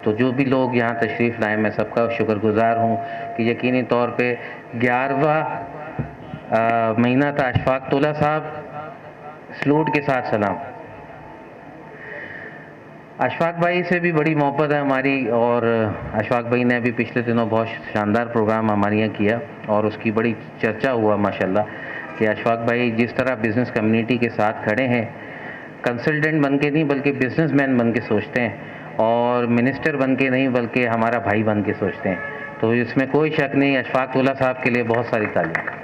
تو جو بھی لوگ یہاں تشریف لائے میں سب کا شکر گزار ہوں کہ یقینی طور پہ 11واں مہینہ تھا. اشفاق تولا صاحب سلوٹ کے ساتھ سلام. اشفاق بھائی سے بھی بڑی محبت ہے ہماری، اور اشفاق بھائی نے ابھی پچھلے دنوں بہت شاندار پروگرام ہمارے یہاں کیا اور اس کی بڑی چرچا ہوا ماشاءاللہ کہ اشفاق بھائی جس طرح بزنس کمیونٹی کے ساتھ کھڑے ہیں، کنسلٹنٹ بن کے نہیں بلکہ بزنس مین بن کے سوچتے ہیں، اور منسٹر بن کے نہیں بلکہ ہمارا بھائی بن کے سوچتے ہیں. تو اس میں کوئی شک نہیں. اشفاق تولا صاحب کے لیے بہت ساری تعلیمات.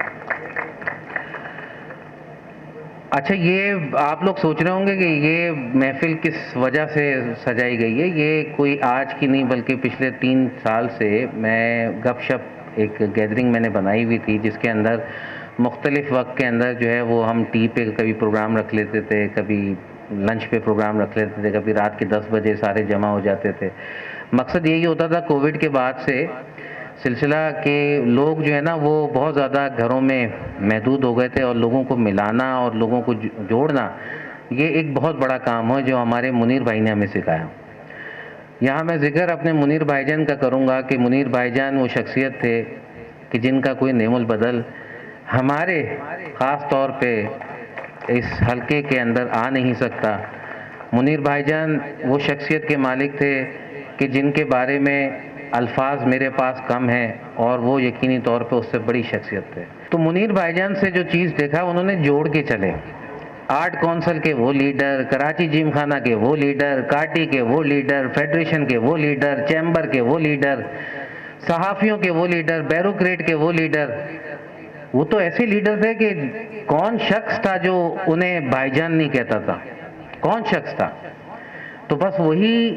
اچھا، یہ آپ لوگ سوچ رہے ہوں گے کہ یہ محفل کس وجہ سے سجائی گئی ہے. یہ کوئی آج کی نہیں بلکہ پچھلے 3 سال سے میں گپ شپ ایک گیدرنگ میں نے بنائی ہوئی تھی، جس کے اندر مختلف وقت کے اندر جو ہے وہ ہم ٹی پہ کبھی پروگرام رکھ لیتے تھے، کبھی لنچ پہ پروگرام رکھ لیتے تھے، کبھی رات کے 10 بجے سارے جمع ہو جاتے تھے. مقصد یہی ہوتا تھا کووڈ کے بعد سے سلسلہ کہ لوگ جو ہے نا وہ بہت زیادہ گھروں میں محدود ہو گئے تھے، اور لوگوں کو ملانا اور لوگوں کو جوڑنا یہ ایک بہت بڑا کام ہے جو ہمارے منیر بھائی نے ہمیں سکھایا. یہاں میں ذکر اپنے منیر بھائی جان کا کروں گا کہ منیر بھائی جان وہ شخصیت تھے کہ جن کا کوئی نعم البدل ہمارے خاص طور پہ اس حلقے کے اندر آ نہیں سکتا. منیر بھائی جان وہ شخصیت کے مالک تھے کہ جن کے بارے میں الفاظ میرے پاس کم ہیں، اور وہ یقینی طور پہ اس سے بڑی شخصیت تھے. تو منیر بھائی جان سے جو چیز دیکھا انہوں نے جوڑ کے چلے. آرٹ کونسل کے وہ لیڈر، کراچی جیم خانہ کے وہ لیڈر، کاٹی کے وہ لیڈر، فیڈریشن کے وہ لیڈر، چیمبر کے وہ لیڈر، صحافیوں کے وہ لیڈر، بیروکریٹ کے وہ لیڈر. وہ تو ایسے لیڈر تھے کہ کون شخص تھا جو انہیں بھائی جان نہیں کہتا تھا؟ کون شخص تھا؟ تو بس وہی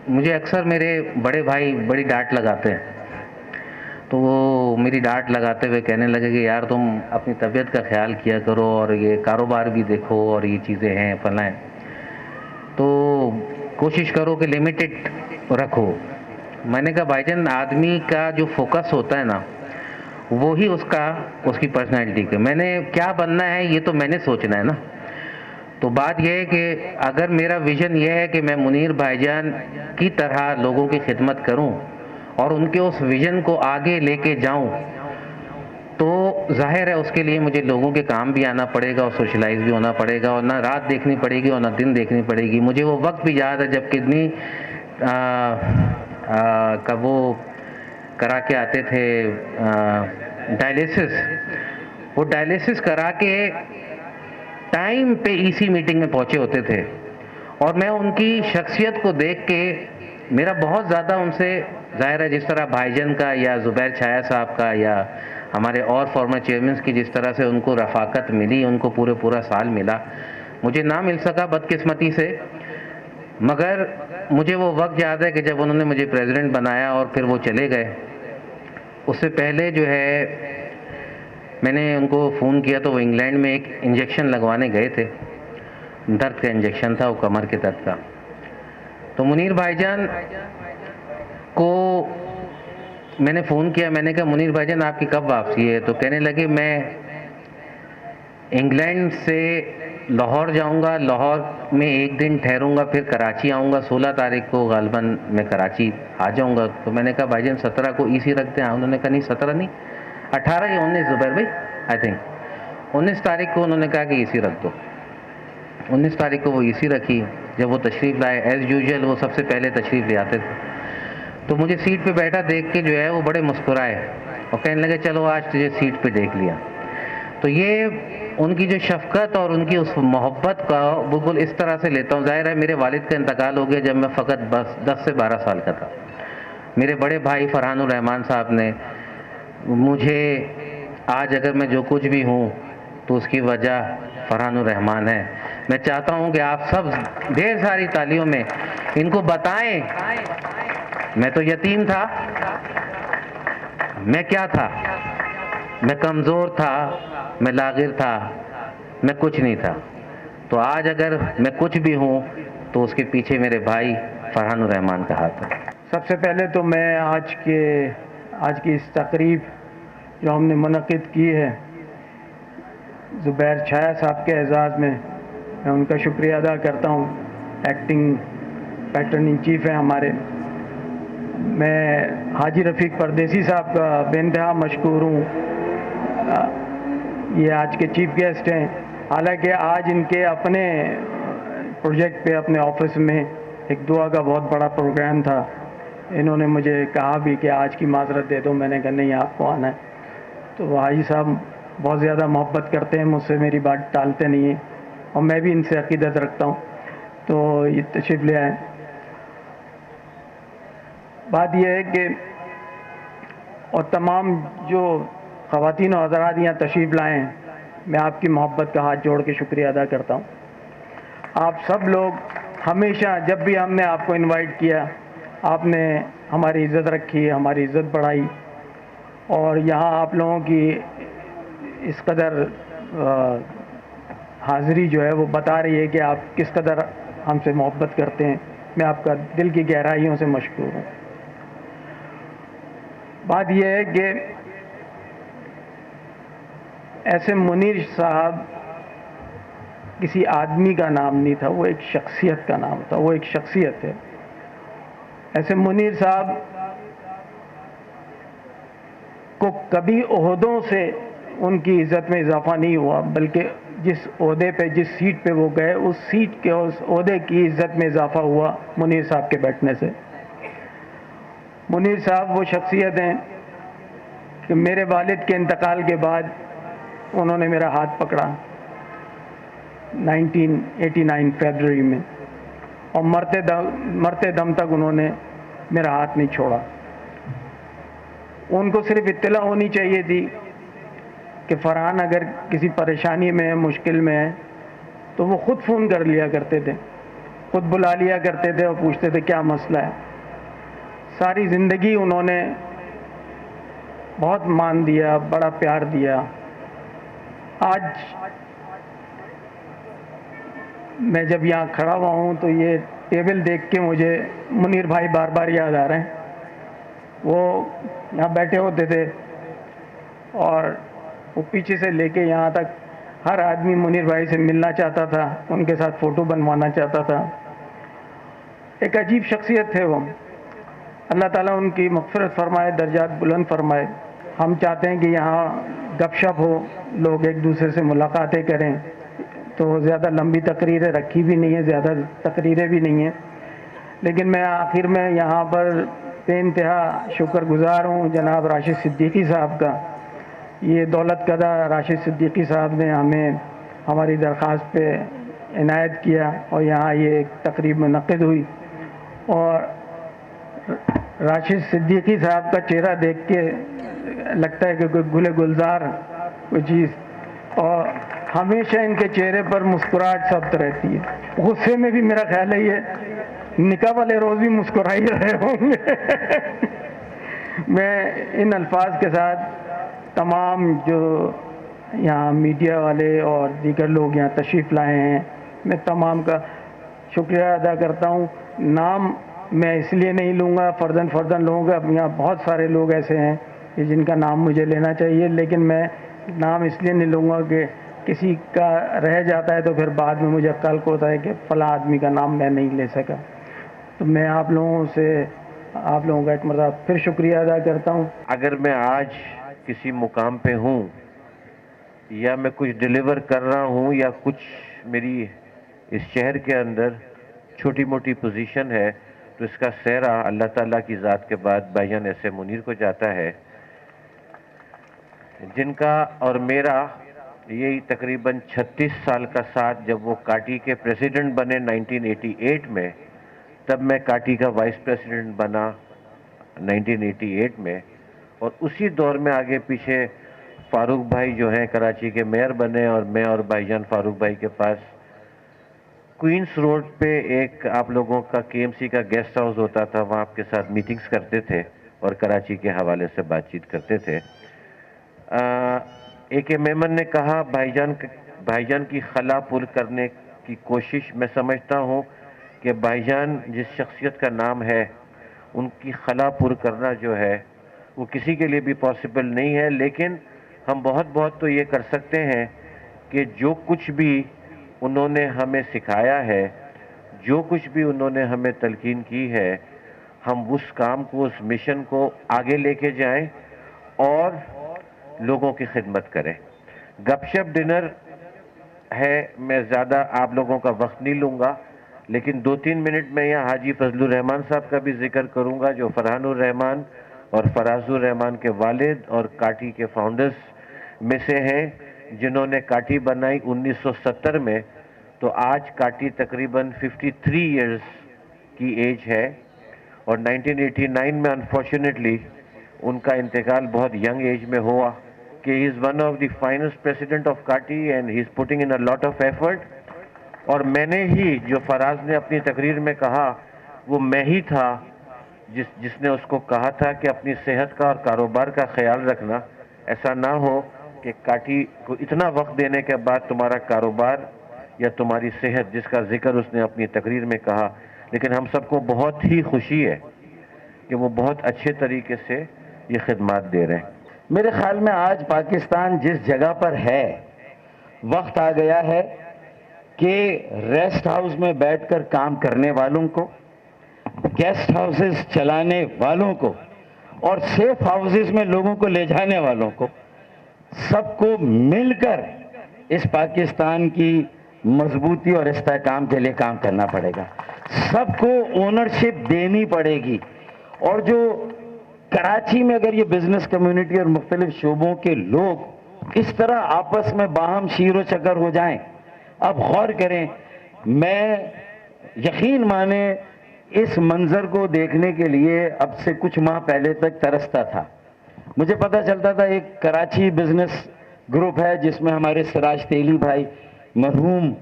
مجھے اکثر میرے بڑے بھائی بڑی ڈانٹ لگاتے ہیں. تو وہ میری ڈانٹ لگاتے ہوئے کہنے لگے کہ یار تم اپنی طبیعت کا خیال کیا کرو، اور یہ کاروبار بھی دیکھو، اور یہ چیزیں ہیں فلاں، تو کوشش کرو کہ لمیٹڈ رکھو. میں نے کہا بھائی جان آدمی کا جو فوکس ہوتا ہے نا وہی اس کی پرسنالٹی کا. میں نے کیا بننا ہے یہ تو میں نے سوچنا ہے نا. تو بات یہ ہے کہ اگر میرا ویژن یہ ہے کہ میں منیر بھائی جان کی طرح لوگوں کی خدمت کروں اور ان کے اس ویژن کو آگے لے کے جاؤں، تو ظاہر ہے اس کے لیے مجھے لوگوں کے کام بھی آنا پڑے گا، اور سوشلائز بھی ہونا پڑے گا، اور نہ رات دیکھنی پڑے گی اور نہ دن دیکھنی پڑے گی. مجھے وہ وقت بھی یاد ہے جب کتنی کب وہ کرا کے آتے تھے ڈائلیسس. وہ ڈائلیسس کرا کے ٹائم پہ سی میٹنگ میں پہنچے ہوتے تھے، اور میں ان کی شخصیت کو دیکھ کے میرا بہت زیادہ ان سے ظاہر ہے جس طرح بھائی جان کا یا زبیر چھایا صاحب کا یا ہمارے اور فارمر چیئرمنس کی جس طرح سے ان کو رفاقت ملی، ان کو پورا سال ملا، مجھے نہ مل سکا بدقسمتی سے. مگر مجھے وہ وقت یاد ہے کہ جب انہوں نے مجھے پریزیڈنٹ بنایا اور پھر وہ چلے گئے. اس سے پہلے جو ہے میں نے ان کو فون کیا تو وہ انگلینڈ میں ایک انجیکشن لگوانے گئے تھے، درد کا انجیکشن تھا، وہ کمر کے درد کا. تو منیر بھائی جان کو میں نے فون کیا، میں نے کہا منیر بھائی جان آپ کی کب واپسی ہے؟ تو کہنے لگے میں انگلینڈ سے لاہور جاؤں گا، لاہور میں 1 دن ٹھہروں گا، پھر کراچی آؤں گا. 16 تاریخ کو غالباً میں کراچی آ جاؤں گا. تو میں نے کہا بھائی جان 17 کو ایسی رکھتے ہیں. انہوں نے کہا نہیں 17 نہیں، 18 یا 19 زبیر بھائی آئی تھنک 19 تاریخ کو انہوں نے کہا کہ ایسی رکھ دو. 19 تاریخ کو وہ ایسی رکھی. جب وہ تشریف لائے ایز یوزول وہ سب سے پہلے تشریف لے آتے تھے، تو مجھے سیٹ پہ بیٹھا دیکھ کے جو ہے وہ بڑے مسکرائے اور کہنے لگے چلو آج تجھے سیٹ پہ دیکھ لیا. تو یہ ان کی جو شفقت اور ان کی اس محبت کا بالکل اس طرح سے لیتا ہوں. ظاہر ہے میرے والد کا انتقال ہو گیا جب میں فقط 10 سے 12 سال کا تھا. میرے بڑے بھائی فرحان الرحمان صاحب نے مجھے آج اگر میں جو کچھ بھی ہوں تو اس کی وجہ فرحان الرحمان ہے. میں چاہتا ہوں کہ آپ سب ڈھیر ساری تالیوں میں ان کو بتائیں میں تو یتیم تھا، میں کیا تھا، میں کمزور تھا، میں لاغر تھا، میں کچھ نہیں تھا. تو آج اگر میں کچھ بھی ہوں تو اس کے پیچھے میرے بھائی فرحان الرحمان کا ہاتھ ہے. سب سے پہلے تو میں آج کی اس تقریب جو ہم نے منعقد کی ہے زبیر چھایا صاحب کے اعزاز میں ان کا شکریہ ادا کرتا ہوں. ایکٹنگ पैटर्न इन चीफ हैं हमारे। मैं हाजी रफ़ीक परदेसी साहब का बेइंतहा मशकूर हूँ। ये आज के चीफ गेस्ट हैं। हालांकि आज इनके अपने प्रोजेक्ट पे अपने ऑफिस में एक दुआ का बहुत बड़ा प्रोग्राम था। इन्होंने मुझे कहा भी कि आज की माजरत दे दो, मैंने कहा नहीं, आपको आना है। तो हाजी साहब बहुत ज़्यादा मोहब्बत करते हैं मुझसे, मेरी बात टालते नहीं हैं और मैं भी इनसे अकीदत रखता हूँ, तो ये तशरीफ़ ले आए। बात यह है कि और तमाम जो ख़वातीन और हज़रात यहाँ तशरीफ़ लाए हैं, मैं आपकी मोहब्बत का हाथ जोड़ के शुक्रिया अदा करता हूँ। आप सब लोग हमेशा जब भी हमने आपको इनवाइट किया, आपने हमारी इज़्ज़त रखी, हमारी इज़्ज़त बढ़ाई, और यहाँ आप लोगों की इस कदर हाज़िरी जो है वो बता रही है कि आप किस कदर हमसे मोहब्बत करते हैं। मैं आपका दिल की गहराइयों से मशकूर हूँ। बात यह है कि ऐसे मुनीर साहब किसी आदमी का नाम नहीं था, वो एक शख्सियत का नाम था, वो एक शख्सियत है। ऐसे मुनीर साहब को कभी ओहदों से उनकी इज़्ज़त में इजाफा नहीं हुआ, बल्कि जिस ओहदे पे, जिस सीट पे वो गए, उस सीट के, उस ओहदे की इज़्ज़त में इजाफा हुआ मुनीर साहब के बैठने से। मुनीर साहब वो शख्सियत हैं कि मेरे वालिद के इंतकाल के बाद उन्होंने मेरा हाथ पकड़ा 1989 फरवरी में, और मरते दम तक उन्होंने मेरा हाथ नहीं छोड़ा। उनको सिर्फ इत्तला होनी चाहिए थी कि फरहान अगर किसी परेशानी में है, मुश्किल में है, तो वो ख़ुद फ़ोन कर लिया करते थे, ख़ुद बुला लिया करते थे और पूछते थे क्या मसला है। सारी ज़िंदगी उन्होंने बहुत मान दिया, बड़ा प्यार दिया। आज मैं जब यहाँ खड़ा हुआ हूँ तो ये टेबल देख के मुझे मुनीर भाई बार बार याद आ रहे हैं। वो यहाँ बैठे होते थे और वो पीछे से लेके यहाँ तक हर आदमी मुनीर भाई से मिलना चाहता था, उनके साथ फ़ोटो बनवाना चाहता था। एक अजीब शख्सियत थे वो। अल्लाह ताला उनकी मग़फ़िरत फ़रमाए, दर्जात बुलंद फ़रमाए। हम चाहते हैं कि यहाँ गपशप हो, लोग एक दूसरे से मुलाकातें करें, तो ज़्यादा लंबी तकरीरें रखी भी नहीं है, ज़्यादा तकरीरें भी नहीं हैं, लेकिन मैं आखिर में यहाँ पर बेइंतहा शुक्रगुज़ार हूँ जनाब राशिद सिद्दीकी साहब का। ये दौलत कदा राशिद सिद्दीकी साहब ने हमें हमारी दरख्वास्त पे इनायत किया और यहाँ ये एक तकरीब मुनक़्क़िद हुई, और राशिद सिद्दीकी साहब का चेहरा देख के लगता है कि कोई गुले गुलजार कोई चीज़, और हमेशा इनके चेहरे पर मुस्कुराहट सब्त रहती है। गुस्से में भी मेरा ख्याल है ये निकाह वाले रोज़ भी मुस्कुरा ही रहे होंगे। मैं इन अल्फाज के साथ तमाम जो यहाँ मीडिया वाले और दीगर लोग यहाँ तशरीफ़ लाए हैं, मैं तमाम का शुक्रिया अदा करता हूँ। नाम मैं इसलिए नहीं लूँगा, फ़र्ज़न लूँगा। यहाँ बहुत सारे लोग ऐसे हैं कि जिनका नाम मुझे लेना चाहिए, लेकिन मैं नाम इसलिए नहीं लूँगा कि किसी का रह जाता है तो फिर बाद में मुझे कल को होता है कि फ़लाँ आदमी का नाम मैं नहीं ले सका। तो मैं आप लोगों का एक मरतबा फिर शुक्रिया अदा करता हूँ। अगर मैं आज किसी मुकाम पे हूँ या मैं कुछ डिलीवर कर रहा हूँ या कुछ मेरी इस शहर के अंदर छोटी मोटी पोजीशन है, तो इसका सेहरा अल्लाह ताला की ज़ात के बाद भाईजान ऐसे मुनीर को जाता है, जिनका और मेरा यही तकरीबन 36 साल का साथ। जब वो काटी के प्रेसिडेंट बने 1988 में, तब मैं काटी का वाइस प्रेसिडेंट बना 1988 में, और उसी दौर में आगे पीछे फारूक भाई जो हैं कराची के मेयर बने, और मैं और भाईजान फारूक भाई के पास क्वींस रोड पे एक आप लोगों का केएमसी का गेस्ट हाउस होता था, वहाँ आपके साथ मीटिंग्स करते थे और कराची के हवाले से बातचीत करते थे। ए मेमन ने कहा भाईजान की खला पुर करने की कोशिश, मैं समझता हूँ कि भाईजान जिस शख्सियत का नाम है उनकी खला पुर करना जो है वो किसी के लिए भी पॉसिबल नहीं है, लेकिन हम बहुत तो ये कर सकते हैं कि जो कुछ भी उन्होंने हमें सिखाया है جو کچھ بھی انہوں نے ہمیں تلقین کی ہے ہم اس کام کو اس مشن کو آگے لے کے جائیں اور لوگوں کی خدمت کریں. گپ شپ ڈنر ہے, میں زیادہ آپ لوگوں کا وقت نہیں لوں گا, لیکن 2-3 منٹ میں یہاں حاجی فضل الرحمان صاحب کا بھی ذکر کروں گا جو فرحان الرحمان اور فراز الرحمان کے والد اور کاٹی کے فاؤنڈرز میں سے ہیں, جنہوں نے کاٹی بنائی 1970 میں. تو آج کاٹی تقریباً 53 ایئرز کی ایج ہے اور 1989 میں انفارچونیٹلی ان کا انتقال بہت ینگ ایج میں ہوا کہ he is one of the finest president of KATI and he is putting in a lot of effort. اور میں نے ہی جو فراز نے اپنی تقریر میں کہا وہ میں ہی تھا جس نے اس کو کہا تھا کہ اپنی صحت کا اور کاروبار کا خیال رکھنا, ایسا نہ ہو کہ کاٹی کو اتنا وقت دینے کے بعد تمہارا کاروبار یا تمہاری صحت, جس کا ذکر اس نے اپنی تقریر میں کہا. لیکن ہم سب کو بہت ہی خوشی ہے کہ وہ بہت اچھے طریقے سے یہ خدمات دے رہے ہیں. میرے خیال میں آج پاکستان جس جگہ پر ہے, وقت آ گیا ہے کہ ریسٹ ہاؤس میں بیٹھ کر کام کرنے والوں کو, گیسٹ ہاؤسز چلانے والوں کو اور سیف ہاؤسز میں لوگوں کو لے جانے والوں کو, سب کو مل کر اس پاکستان کی مضبوطی اور استحکام کے لیے کام کرنا پڑے گا. سب کو اونرشپ دینی پڑے گی. اور جو کراچی میں اگر یہ بزنس کمیونٹی اور مختلف شعبوں کے لوگ اس طرح آپس میں باہم شیر و شکر ہو جائیں, اب غور کریں, میں یقین مانیں اس منظر کو دیکھنے کے لیے اب سے کچھ ماہ پہلے تک ترستا تھا. مجھے پتہ چلتا تھا ایک کراچی بزنس گروپ ہے جس میں ہمارے سراج تیلی بھائی مرحوم,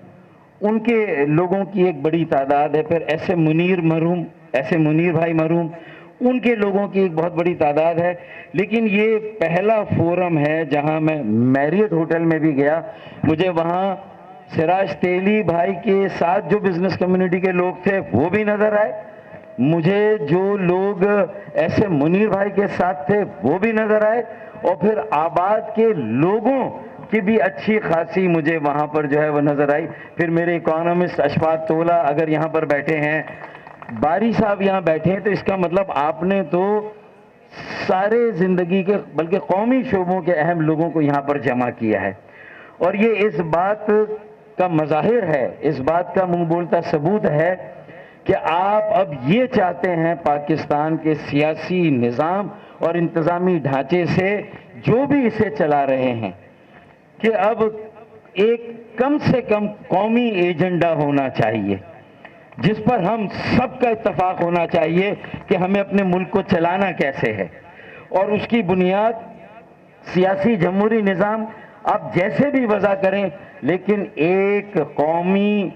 ان کے لوگوں کی ایک بڑی تعداد ہے, پھر ایسے منیر بھائی مرحوم, ان کے لوگوں کی ایک بہت بڑی تعداد ہے. لیکن یہ پہلا فورم ہے جہاں میں میریٹ ہوٹل میں بھی گیا, مجھے وہاں سراج تیلی بھائی کے ساتھ جو بزنس کمیونٹی کے لوگ تھے وہ بھی نظر آئے, مجھے جو لوگ ایسے منیر بھائی کے ساتھ تھے وہ بھی نظر آئے, اور پھر آباد کے لوگوں کی بھی اچھی خاصی مجھے وہاں پر جو ہے وہ نظر آئی. پھر میرے اکانومسٹ اشفاق تولا اگر یہاں پر بیٹھے ہیں, باری صاحب یہاں بیٹھے ہیں, تو اس کا مطلب آپ نے تو سارے زندگی کے بلکہ قومی شعبوں کے اہم لوگوں کو یہاں پر جمع کیا ہے. اور یہ اس بات کا مظاہر ہے, اس بات کا منہ بولتا ثبوت ہے کہ آپ اب یہ چاہتے ہیں پاکستان کے سیاسی نظام اور انتظامی ڈھانچے سے جو بھی اسے چلا رہے ہیں کہ اب ایک کم سے کم قومی ایجنڈا ہونا چاہیے جس پر ہم سب کا اتفاق ہونا چاہیے کہ ہمیں اپنے ملک کو چلانا کیسے ہے. اور اس کی بنیاد سیاسی جمہوری نظام آپ جیسے بھی وضع کریں, لیکن ایک قومی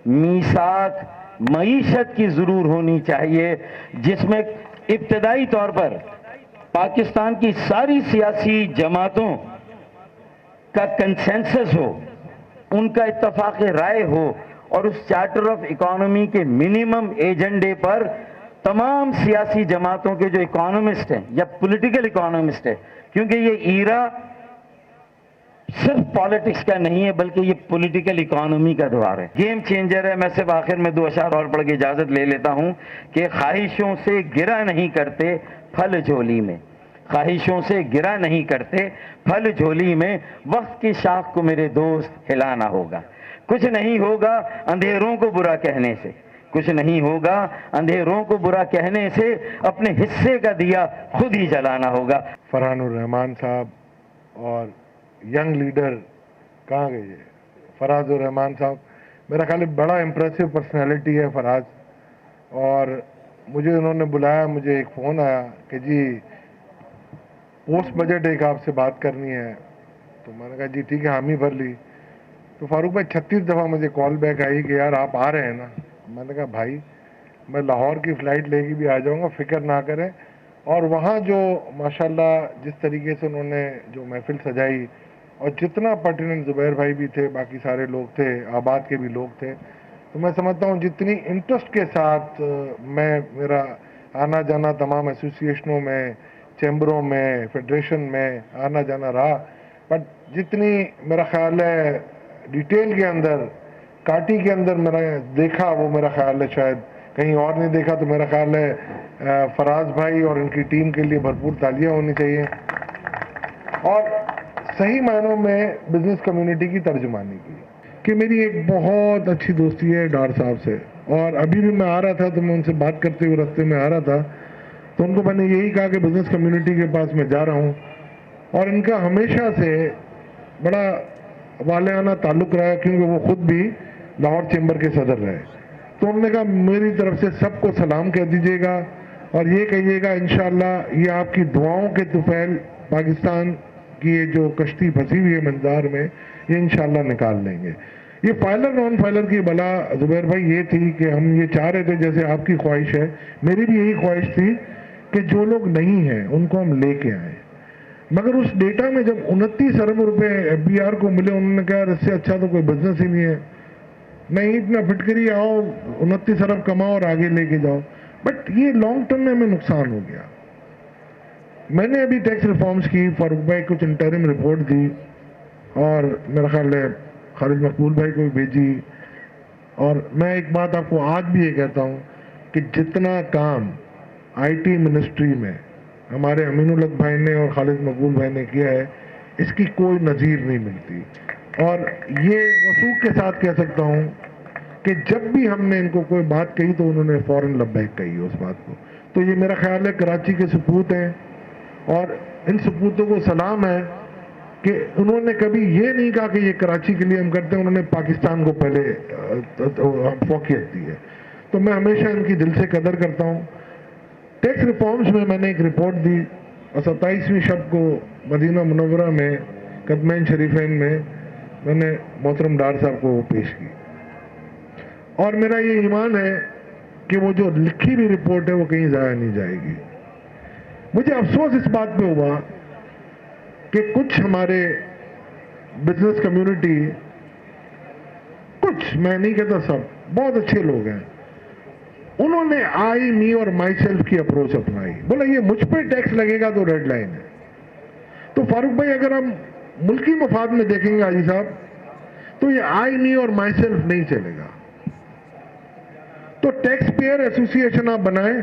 میثاق معیشت کی ضرور ہونی چاہیے جس میں ابتدائی طور پر پاکستان کی ساری سیاسی جماعتوں کا کنسنسس ہو, ان کا اتفاق رائے ہو, اور اس چارٹر آف اکانومی کے منیمم ایجنڈے پر تمام سیاسی جماعتوں کے جو اکانومسٹ ہیں یا پولیٹیکل اکانومسٹ ہیں, کیونکہ یہ ایرا صرف پالیٹکس کا نہیں ہے بلکہ یہ پولیٹیکل اکانومی کا دور ہے, گیم چینجر ہے. میں صرف آخر میں 2 اشعار اور پڑھ کے اجازت لے لیتا ہوں کہ خواہشوں سے گرا نہیں کرتے پھل جھولی میں, خواہشوں سے گرا نہیں کرتے پھل جھولی میں, وقت کی شاخ کو میرے دوست ہلانا ہوگا. کچھ نہیں ہوگا اندھیروں کو برا کہنے سے, کچھ نہیں ہوگا اندھیروں کو برا کہنے سے, اپنے حصے کا دیا خود ہی جلانا ہوگا. فرحان الرحمان صاحب اور ینگ لیڈر کہاں گئے یہ فراز الرحمان صاحب, میرا خیال ہے بڑا امپریسو پرسنالٹی ہے فراز, اور مجھے انہوں نے بلایا, مجھے ایک فون آیا کہ جی پوسٹ بجٹ ایک آپ سے بات کرنی ہے, تو میں نے کہا جی ٹھیک ہے, حامی بھر لی. تو فاروق بھائی 36 دفعہ مجھے کال بیک آئی کہ یار آپ آ رہے ہیں نا. میں نے کہا بھائی میں لاہور کی فلائٹ لے کے بھی آ جاؤں گا, فکر نہ کریں. اور وہاں جو ماشاءاللہ جس طریقے سے انہوں نے جو محفل سجائی, اور جتنا پرٹیننٹ زبیر بھائی بھی تھے, باقی سارے لوگ تھے, آباد کے بھی لوگ تھے, تو میں سمجھتا ہوں جتنی انٹرسٹ کے ساتھ میرا آنا جانا تمام ایسوسیشنوں میں, چیمبروں میں, فیڈریشن میں آنا جانا رہا, بٹ جتنی میرا خیال ہے ڈیٹیل کے اندر काटी के अंदर मेरा देखा, वो मेरा ख्याल है शायद कहीं और नहीं देखा, तो मेरा ख्याल है फराज भाई और इनकी टीम के लिए भरपूर तालियां होनी चाहिए, और सही मायनों में बिजनेस कम्युनिटी की तर्जुमानी की कि मेरी एक बहुत अच्छी दोस्ती है डार साहब से, और अभी भी मैं आ रहा था तो मैं उनसे बात करते हुए रास्ते में आ रहा था, तो उनको मैंने यही कहा कि बिजनेस कम्युनिटी के पास मैं जा रहा हूँ, और इनका हमेशा से बड़ा वालियाना ताल्लुक़ रहा है, क्योंकि वो खुद भी लाहौर चैम्बर के सदर रहे। तो उन्होंने कहा मेरी तरफ से सबको सलाम कह दीजिएगा, और ये कहिएगा इंशाअल्लाह ये आपकी दुआओं के तुफैल पाकिस्तान की ये जो कश्ती फंसी हुई है मंजार में, ये इंशाअल्लाह निकाल लेंगे। ये फाइलर नॉन फाइलर की बला जुबैर भाई ये थी कि हम ये चाह रहे थे, जैसे आपकी ख्वाहिश है, मेरी भी यही ख्वाहिश थी कि जो लोग नहीं हैं उनको हम लेके आए। मगर उस डेटा में जब 29 अरब रुपए FBR को मिले, उन्होंने कहा इससे अच्छा तो कोई बिजनेस ही नहीं है, नहीं इतना फिटकरी आओ 29 अरब कमाओ और आगे लेके जाओ। बट ये लॉन्ग टर्म में हमें नुकसान हो गया। मैंने अभी टैक्स रिफॉर्म्स की, फारूक भाई कुछ इंटरिम रिपोर्ट दी, और मेरा ख्याल है खालिद मकबूल भाई को भी भेजी, और मैं एक बात आपको आज भी ये कहता हूँ कि जितना काम IT मिनिस्ट्री में हमारे अमीनुल हक भाई ने और खालिद मकबूल भाई ने किया है, इसकी कोई नज़ीर नहीं मिलती। और ये वसूख के साथ कह सकता हूँ कि जब भी हमने इनको कोई बात कही तो उन्होंने फ़ौरन लब्बैक कही उस बात को। तो ये मेरा ख्याल है कराची के सपूत हैं, और इन सपूतों को सलाम है कि उन्होंने कभी ये नहीं कहा कि ये कराची के लिए हम करते हैं, उन्होंने पाकिस्तान को पहले फौकियत दी है। तो मैं हमेशा इनकी दिल से कदर करता हूँ। टैक्स रिफॉर्म्स में मैंने एक रिपोर्ट दी, और 27वीं शब को मदीना मुनव्वरा में कदमैन शरीफैन में मैंने मोहतरम डार साहब को पेश की, और मेरा ये ईमान है कि वो जो लिखी हुई रिपोर्ट है वो कहीं ज़ाया नहीं जाएगी। मुझे अफसोस इस बात पे हुआ कि कुछ हमारे बिजनेस कम्युनिटी, कुछ, मैं नहीं कहता सब, बहुत अच्छे लोग हैं, उन्होंने आई मी और माई सेल्फ की अप्रोच अपनाई, बोला ये मुझ पे टैक्स लगेगा तो रेड लाइन है। तो फारूक भाई अगर हम मुल्की मफाद में देखेंगे हाजी साहब, तो ये आई मी और माई सेल्फ नहीं चलेगा। तो टैक्स पेयर एसोसिएशन आप बनाएं,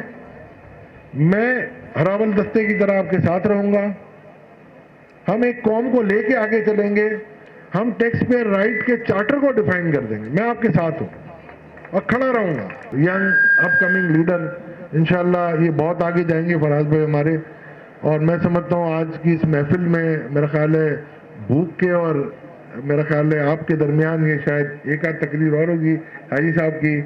मैं हरावल दस्ते की तरह आपके साथ रहूंगा, हम एक कौम को लेके आगे चलेंगे, हम टैक्स पेयर राइट के चार्टर को डिफाइन कर देंगे, मैं आपके साथ हूं और खड़ा रहूंगा। यंग अपकमिंग लीडर इंशाल्लाह ये बहुत आगे जाएंगे फराज भाई हमारे, और मैं समझता हूँ आज की इस महफिल में मेरा ख्याल है भूख के और मेरा ख्याल है आपके दरमियान ये शायद एक आध तकरीर और होगी हाजी साहब की,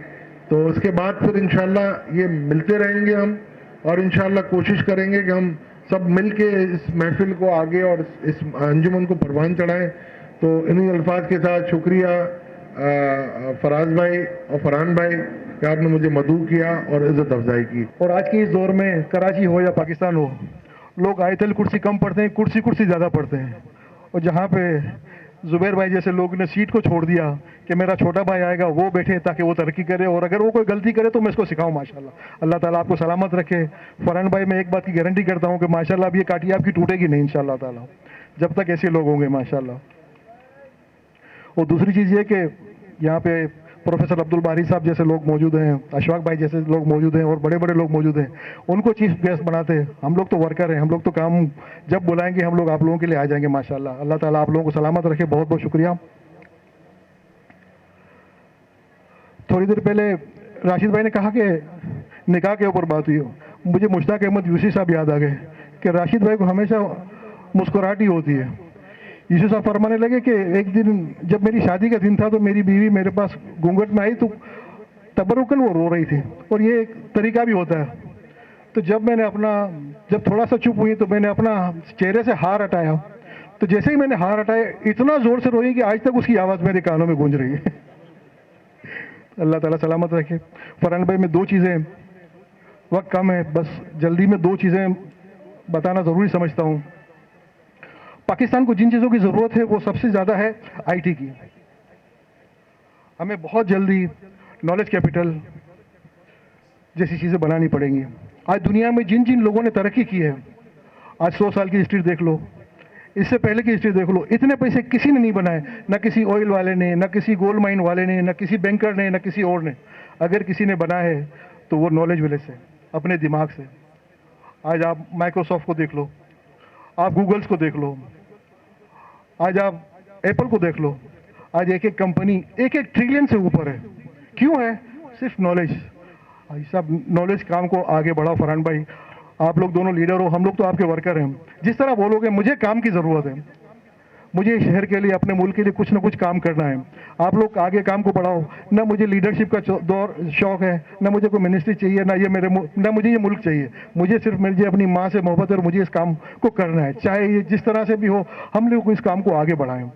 तो उसके बाद फिर इंशाल्लाह ये मिलते रहेंगे हम, और इंशाल्लाह कोशिश करेंगे कि हम सब मिल के इस महफिल को आगे और इस अंजुमन को परवान चढ़ाएं। तो इन्हीं अल्फाज के साथ शुक्रिया फराज भाई और फरहान भाई कि आपने मुझे मदऊ किया और इज़्ज़त अफजाई की। और आज के इस दौर में कराची हो या पाकिस्तान हो, लोग आयतल कुर्सी कम पढ़ते हैं, कुर्सी ज़्यादा पढ़ते हैं। और जहाँ पे जुबैर भाई जैसे लोग ने सीट को छोड़ दिया कि मेरा छोटा भाई आएगा वो बैठे ताकि वो तरक्की करे, और अगर वो कोई गलती करे तो मैं इसको सिखाऊं माशाल्लाह। अल्लाह ताला आपको सलामत रखे। फरहान भाई मैं एक बात की गारंटी करता हूँ कि माशाल्लाह अब ये काटी आपकी टूटेगी नहीं इंशाल्लाह ताला, जब तक ऐसे लोग होंगे माशाल्लाह। और दूसरी चीज़ ये कि यहाँ पे प्रोफेसर अब्दुल बारी साहब जैसे लोग मौजूद हैं, अशफाक भाई जैसे लोग मौजूद हैं, और बड़े बड़े लोग मौजूद हैं, उनको चीफ गेस्ट बनाते हैं। हम लोग तो वर्कर हैं, हम लोग तो काम जब बुलाएंगे हम लोग आप लोगों के लिए आ जाएंगे माशाल्लाह। अल्लाह ताला आप लोगों को सलामत रखे, बहुत बहुत शुक्रिया। थोड़ी देर पहले राशिद भाई ने कहा कि निकाह के ऊपर बात हुई हो, मुझे मुश्ताक अहमद यूसी साहब याद आ गए कि राशिद भाई को हमेशा मुस्कुराहट ही होती है। यूसी साहब फरमाने लगे कि एक दिन जब मेरी शादी का दिन था तो मेरी बीवी मेरे पास घूंघट में आई तो तबरुकन वो रो रही थी, और ये एक तरीका भी होता है। तो जब थोड़ा सा चुप हुई तो मैंने अपना चेहरे से हार हटाया, तो जैसे ही मैंने हार हटाया इतना जोर से रोई कि आज तक उसकी आवाज़ मेरे कानों में गूंज रही है। अल्लाह ताला सलामत रखे। फरहान भाई मैं दो चीज़ें, वक्त कम है, बस जल्दी में दो चीज़ें बताना ज़रूरी समझता हूँ। पाकिस्तान को जिन चीज़ों की ज़रूरत है वो सबसे ज़्यादा है IT की। हमें बहुत जल्दी नॉलेज कैपिटल जैसी चीज़ें बनानी पड़ेंगी। आज दुनिया में जिन जिन लोगों ने तरक्की की है, आज 100 साल की हिस्ट्री देख लो, इससे पहले की हिस्ट्री देख लो, इतने पैसे किसी ने नहीं बनाए, ना किसी ऑयल वाले ने, ना किसी गोल्ड माइन वाले ने, ना किसी बैंकर ने, ना किसी और ने। अगर किसी ने बनाया है तो वो नॉलेज वाले से, अपने दिमाग से। आज आप माइक्रोसॉफ्ट को देख लो, आप गूगल्स को देख लो, आज आप एप्पल को देख लो, आज एक एक कंपनी 1-1 ट्रिलियन से ऊपर है। क्यों है? सिर्फ नॉलेज। सब नॉलेज काम को आगे बढ़ाओ। फरहान भाई, आप लोग दोनों लीडर हो, हम लोग तो आपके वर्कर हैं। जिस तरह बोलोगे, मुझे काम की ज़रूरत है, मुझे शहर के लिए, अपने मुल्क के लिए कुछ ना कुछ काम करना है। आप लोग आगे काम को बढ़ाओ। ना मुझे लीडरशिप का दौर शौक है, ना मुझे कोई मिनिस्ट्री चाहिए, ना मुझे ये मुल्क चाहिए। मुझे सिर्फ मुझे अपनी माँ से मोहब्बत है और मुझे इस काम को करना है, चाहे ये जिस तरह से भी हो। हम लोग इस काम को आगे बढ़ाएं।